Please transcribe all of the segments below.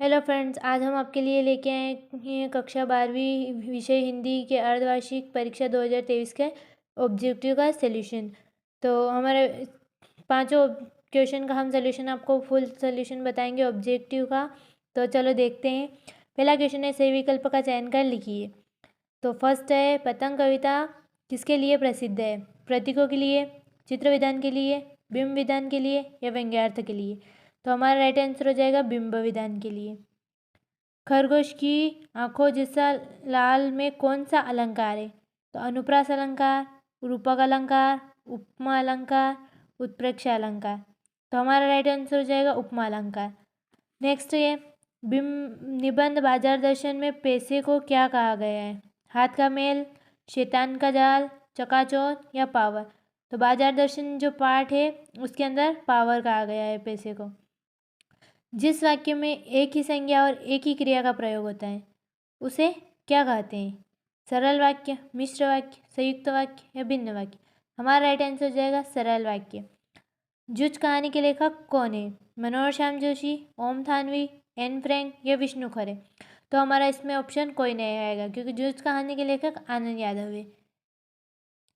Hello friends, आज हम आपके लिए लेके आए हैं कक्षा 12वीं विषय हिंदी के अर्धवार्षिक परीक्षा 2023 के ऑब्जेक्टिव का सॉल्यूशन। तो हमारे पांचों क्वेश्चन का हम सॉल्यूशन आपको फुल सॉल्यूशन बताएंगे ऑब्जेक्टिव का। तो चलो देखते हैं। पहला क्वेश्चन है, सही विकल्प का चयन कर लिखिए। तो फर्स्ट है, पतंग कविता किसके लिए प्रसिद्ध है? प्रतीकों के लिए, चित्र विधान के लिए, बिंब विधान के लिए या व्यंग्यार्थ के लिए? तो हमारा राइट आंसर हो जाएगा बिंब विधान के लिए। खरगोश की आंखों जैसा लाल में कौन सा अलंकार है? तो अनुप्रास अलंकार, रूपक अलंकार, उपमा अलंकार, उत्प्रेक्षा अलंकार। तो हमारा राइट आंसर हो जाएगा उपमा अलंकार। नेक्स्ट है, बिंब निबंध बाजार दर्शन में पैसे को क्या कहा गया है? हाथ का मेल, शैतान का जाल, चकाचौंध या पावर? तो बाजार दर्शन जो पार्ट है उसके अंदर पावर कहा गया है पैसे को। जिस वाक्य में एक ही संज्ञा और एक ही क्रिया का प्रयोग होता है उसे क्या कहते हैं? सरल वाक्य, मिश्र वाक्य, संयुक्त वाक्य या भिन्न वाक्य? हमारा राइट आंसर हो जाएगा सरल वाक्य। जुज कहानी के लेखक कौन है? मनोहर श्याम जोशी, ओम थानवी, एन फ्रैंक या विष्णु खरे? तो हमारा इसमें ऑप्शन कोई नहीं आएगा क्योंकि जुज कहानी के लेखक आनंद यादव है।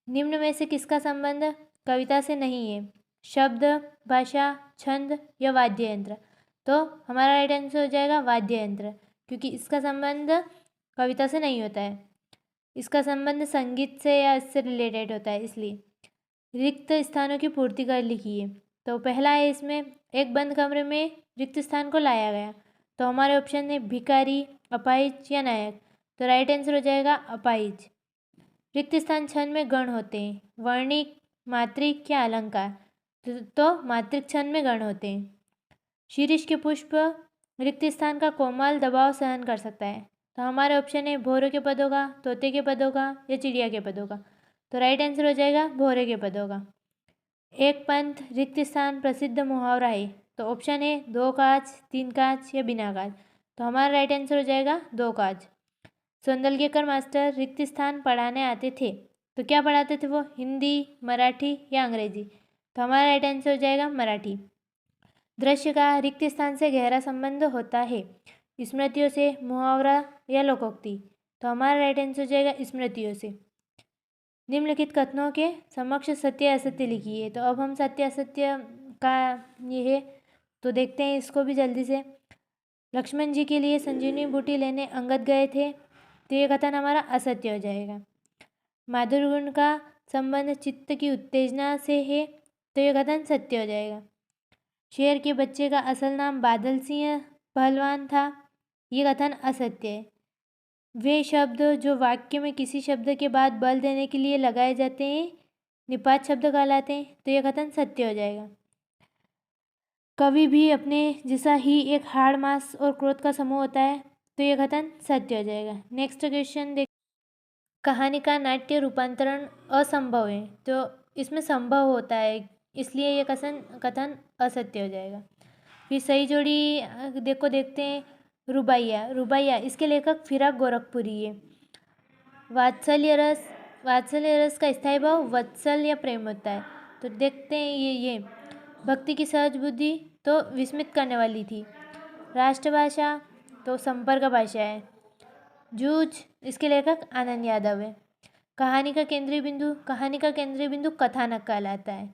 निम्न में से किसका संबंध कविता से नहीं है? शब्द, भाषा, छंद या वाद्य यंत्र? तो हमारा राइट आंसर हो जाएगा वाद्य यंत्र, क्योंकि इसका संबंध कविता से नहीं होता है, इसका संबंध संगीत से या इससे रिलेटेड होता है। इसलिए रिक्त स्थानों की पूर्ति कर लिखिए। तो पहला है इसमें, एक बंद कमरे में रिक्त स्थान को लाया गया। तो हमारे ऑप्शन है भिखारी, अपाहिज या नायक? तो राइट आंसर हो जाएगा अपाहिज। रिक्त स्थान छंद में गण होते हैं, वर्णिक, मात्रिक या अलंकार? तो मात्रिक छंद में गण होते हैं। शीरीष के पुष्प रिक्त स्थान का कोमल दबाव सहन कर सकता है। तो हमारे ऑप्शन है भौरे के पदों का, तोते के पदों का या चिड़िया के पदों का? तो राइट आंसर हो जाएगा भौरे के पदों का। एक पंथ रिक्त स्थान प्रसिद्ध मुहावरा है। तो ऑप्शन है 2 काज, 3 काज या बिना काज? तो हमारा राइट आंसर हो जाएगा 2 काज। सौंदलगेकर मास्टर रिक्त स्थान पढ़ाने आते थे, तो क्या पढ़ाते थे वो? हिंदी, मराठी या अंग्रेजी? तो हमारा राइट आंसर हो जाएगा मराठी। दृश्य का रिक्त स्थान से गहरा संबंध होता है, स्मृतियों से, मुहावरा या लोकोक्ति? तो हमारा राइट आंसर हो जाएगा स्मृतियों से। निम्नलिखित कथनों के समक्ष सत्य असत्य लिखिए। तो अब हम सत्य असत्य का ये है तो देखते हैं इसको भी जल्दी से। लक्ष्मण जी के लिए संजीवनी बूटी लेने अंगद गए थे, तो ये कथन हमारा असत्य हो जाएगा। माधुर्य गुण का संबंध चित्त की उत्तेजना से है, तो ये कथन सत्य हो जाएगा। शेर के बच्चे का असल नाम बादल सिंह पहलवान था, ये कथन असत्य है। वे शब्द जो वाक्य में किसी शब्द के बाद बल देने के लिए लगाए जाते हैं निपात शब्द कहलाते हैं, तो यह कथन सत्य हो जाएगा। कभी भी अपने जैसा ही एक हाड़, मांस और क्रोध का समूह होता है, तो यह कथन सत्य हो जाएगा। नेक्स्ट क्वेश्चन देख, कहानी का नाट्य रूपांतरण असंभव है, तो इसमें संभव होता है, इसलिए यह कथन असत्य हो जाएगा। फिर सही जोड़ी देखते हैं। रुबाइया इसके लेखक फिराक गोरखपुरी है। वात्सल्य रस का स्थायी भाव वत्सल या प्रेम होता है। तो देखते हैं ये भक्ति की सहज बुद्धि तो विस्मित करने वाली थी। राष्ट्रभाषा तो संपर्क भाषा है। जूझ इसके लेखक आनंद यादव है। कहानी का केंद्रीय बिंदु कथानक कहलाता है।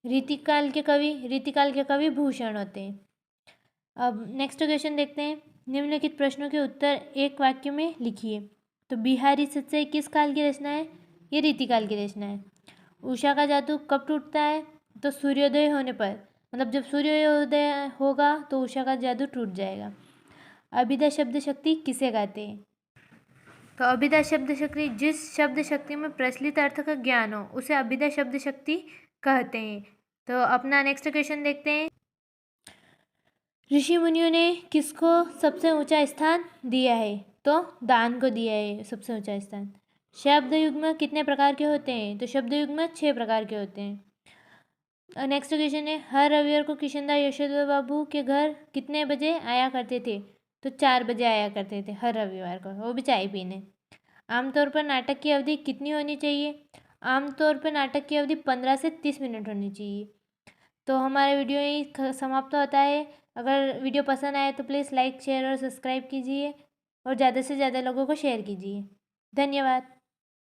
रीतिकाल के कवि भूषण होते हैं। अब नेक्स्ट क्वेश्चन देखते हैं। निम्नलिखित प्रश्नों के उत्तर एक वाक्य में लिखिए। तो बिहारी सच्चाई किस काल की रचना है? ये रीतिकाल की रचना है। उषा का जादू कब टूटता है? तो सूर्योदय होने पर, मतलब जब सूर्योदय होगा तो उषा का जादू टूट जाएगा। अभिधा शब्द शक्ति किसे कहते हैं? तो अभिधा शब्द शक्ति जिस शब्द शक्ति में प्रचलित अर्थ का ज्ञान हो उसे अभिधा शब्द शक्ति कहते हैं। तो अपना नेक्स्ट क्वेश्चन देखते हैं। ऋषि मुनियों ने किसको सबसे ऊंचा स्थान दिया है? तो दान को दिया है सबसे ऊंचा स्थान। शब्द युग्म कितने प्रकार के होते हैं? तो शब्द युग्म 6 प्रकार के होते हैं। नेक्स्ट क्वेश्चन है, हर रविवार को किशनदास यशोदा बाबू के घर कितने बजे आया करते थे? तो 4 बजे आया करते थे हर रविवार को, वो भी चाय पीने। आमतौर पर नाटक की अवधि कितनी होनी चाहिए? आमतौर पर नाटक की अवधि 15 से 30 मिनट होनी चाहिए। तो हमारा वीडियो यही समाप्त होता है। अगर वीडियो पसंद आए तो प्लीज़ लाइक शेयर और सब्सक्राइब कीजिए और ज़्यादा से ज़्यादा लोगों को शेयर कीजिए। धन्यवाद।